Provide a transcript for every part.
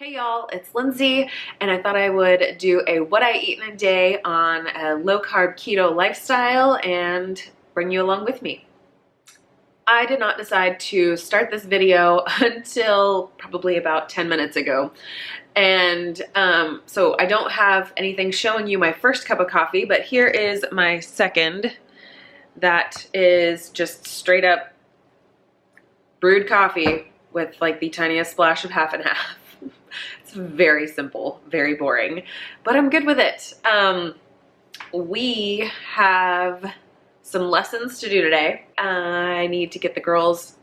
Hey y'all, it's Lindsay, and I thought I would do a what I eat in a day on a low-carb keto lifestyle and bring you along with me. I did not decide to start this video until probably about 10 minutes ago. And so I don't have anything showing you my first cup of coffee, but here is my second. That is just straight up brewed coffee with like the tiniest splash of half and half. It's very simple, very boring, but I'm good with it. We have some lessons to do today. I need to get the girls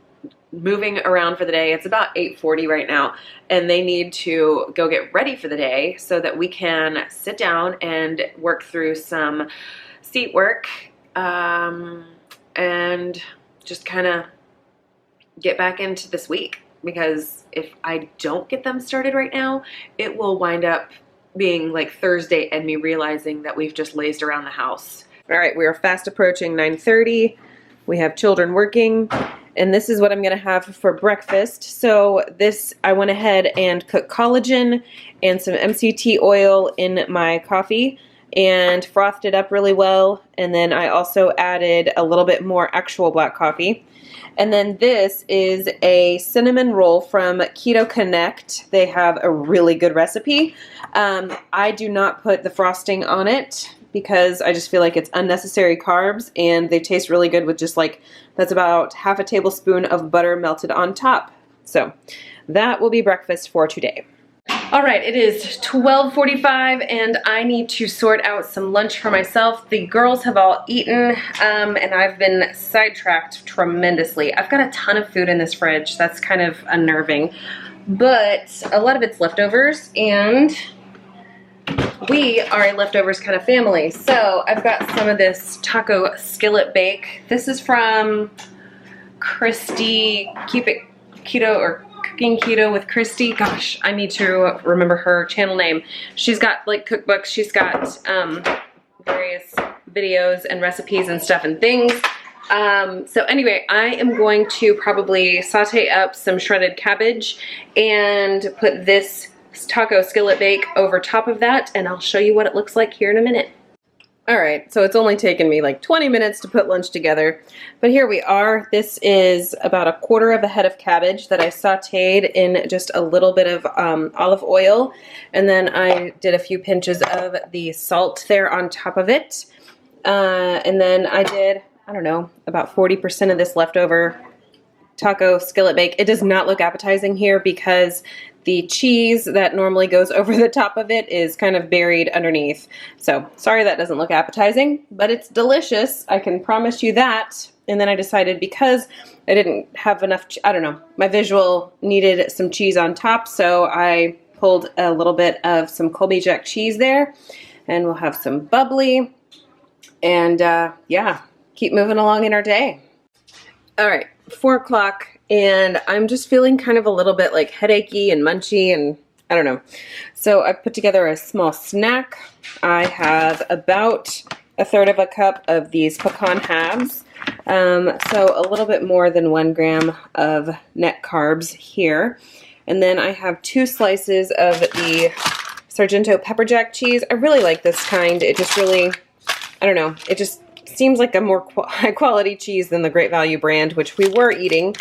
moving around for the day. It's about 8:40 right now, and they need to go get ready for the day so that we can sit down and work through some seat work and just kind of get back into this week. Because if I don't get them started right now, it will wind up being like Thursday and me realizing that we've just lazed around the house. All right, we are fast approaching 9:30. We have children working, and this is what I'm gonna have for breakfast. So I went ahead and cooked collagen and some MCT oil in my coffee and frothed it up really well. And then I also added a little bit more actual black coffee. And then this is a cinnamon roll from Keto Connect. They have a really good recipe. I do not put the frosting on it because I just feel like it's unnecessary carbs, and they taste really good with just like, that's about half a tablespoon of butter melted on top. So that will be breakfast for today. All right, it is 12:45 and I need to sort out some lunch for myself. The girls have all eaten and I've been sidetracked tremendously. I've got a ton of food in this fridge. That's kind of unnerving, but a lot of it's leftovers, and we are a leftovers kind of family. So I've got some of this taco skillet bake. This is from Christy, Keep It Keto or Cooking Keto with Christy. Gosh, I need to remember her channel name. She's got like cookbooks. She's got various videos and recipes and stuff and things. So anyway, I am going to probably saute up some shredded cabbage and put this taco skillet bake over top of that, and I'll show you what it looks like here in a minute. All right, so it's only taken me like 20 minutes to put lunch together, but here we are. This is about a quarter of a head of cabbage that I sauteed in just a little bit of olive oil, and then I did a few pinches of the salt there on top of it, and then I did, I don't know, about 40% of this leftover taco skillet bake. It does not look appetizing here because the cheese that normally goes over the top of it is kind of buried underneath. So sorry that doesn't look appetizing, but it's delicious. I can promise you that. And then I decided, because I didn't have enough, I don't know, my visual needed some cheese on top. So I pulled a little bit of some Colby Jack cheese there, and we'll have some bubbly, and yeah, keep moving along in our day. All right, 4 o'clock. And I'm just feeling kind of a little bit like headachy and munchy, and I don't know. So I put together a small snack. I have about 1/3 of a cup of these pecan halves. So a little bit more than 1 gram of net carbs here. And then I have 2 slices of the Sargento pepper jack cheese. I really like this kind. It just really, I don't know, it just seems like a more high quality cheese than the Great Value brand, which we were eating.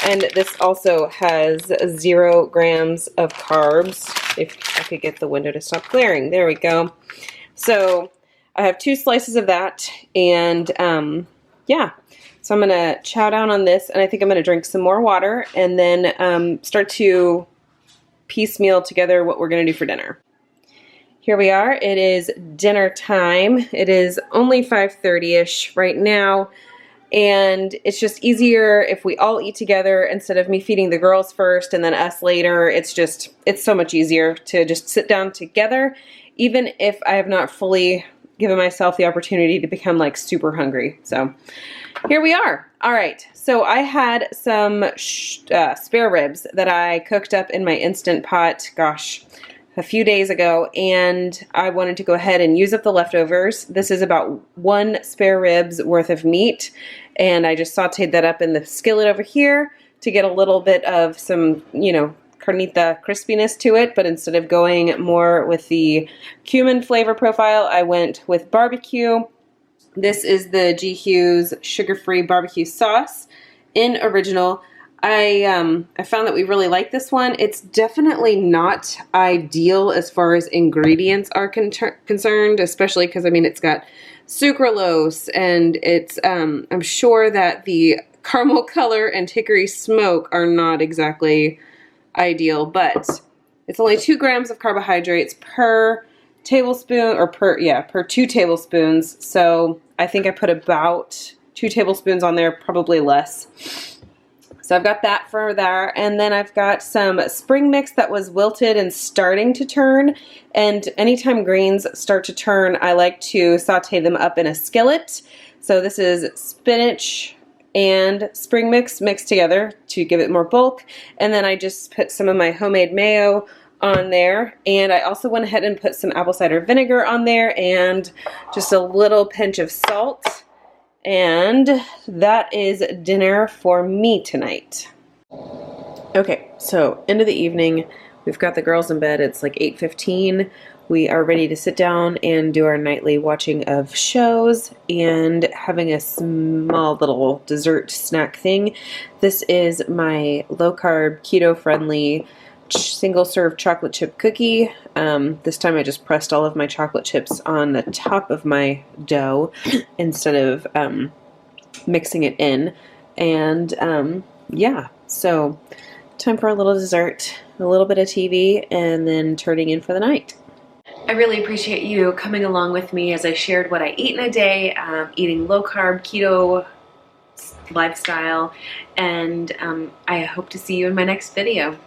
And this also has 0 grams of carbs. If I could get the window to stop glaring. There we go. So I have 2 slices of that, and yeah. So I'm gonna chow down on this, and I think I'm gonna drink some more water, and then start to piecemeal together what we're gonna do for dinner. Here we are. It is dinner time. It is only 5:30-ish right now. And it's just easier if we all eat together instead of me feeding the girls first and then us later. It's so much easier to just sit down together, even if I have not fully given myself the opportunity to become like super hungry. So here we are. All right. So I had some spare ribs that I cooked up in my Instant Pot, gosh, a few days ago, and I wanted to go ahead and use up the leftovers. This is about 1 spare rib's worth of meat, and I just sauteed that up in the skillet over here to get a little bit of some, you know, carnita crispiness to it, but instead of going more with the cumin flavor profile, I went with barbecue. This is the G. Hughes sugar-free barbecue sauce in original. I found that we really like this one. It's definitely not ideal as far as ingredients are concerned, especially because, I mean, it's got sucralose, and it's, I'm sure that the caramel color and hickory smoke are not exactly ideal, but it's only 2 grams of carbohydrates per tablespoon, or per 2 tablespoons. So I think I put about 2 tablespoons on there, probably less. So I've got that for there, and then I've got some spring mix that was wilted and starting to turn, and anytime greens start to turn, I like to saute them up in a skillet. So this is spinach and spring mix mixed together to give it more bulk, and then I just put some of my homemade mayo on there, and I also went ahead and put some apple cider vinegar on there and just a little pinch of salt. And that is dinner for me tonight. Okay, so end of the evening, we've got the girls in bed. It's like 8:15. We are ready to sit down and do our nightly watching of shows and having a small little dessert snack thing. This is my low-carb, keto-friendly single serve chocolate chip cookie. This time I just pressed all of my chocolate chips on the top of my dough instead of mixing it in. And yeah, so time for a little dessert, a little bit of TV, and then turning in for the night. I really appreciate you coming along with me as I shared what I eat in a day, eating low carb, keto lifestyle, and I hope to see you in my next video.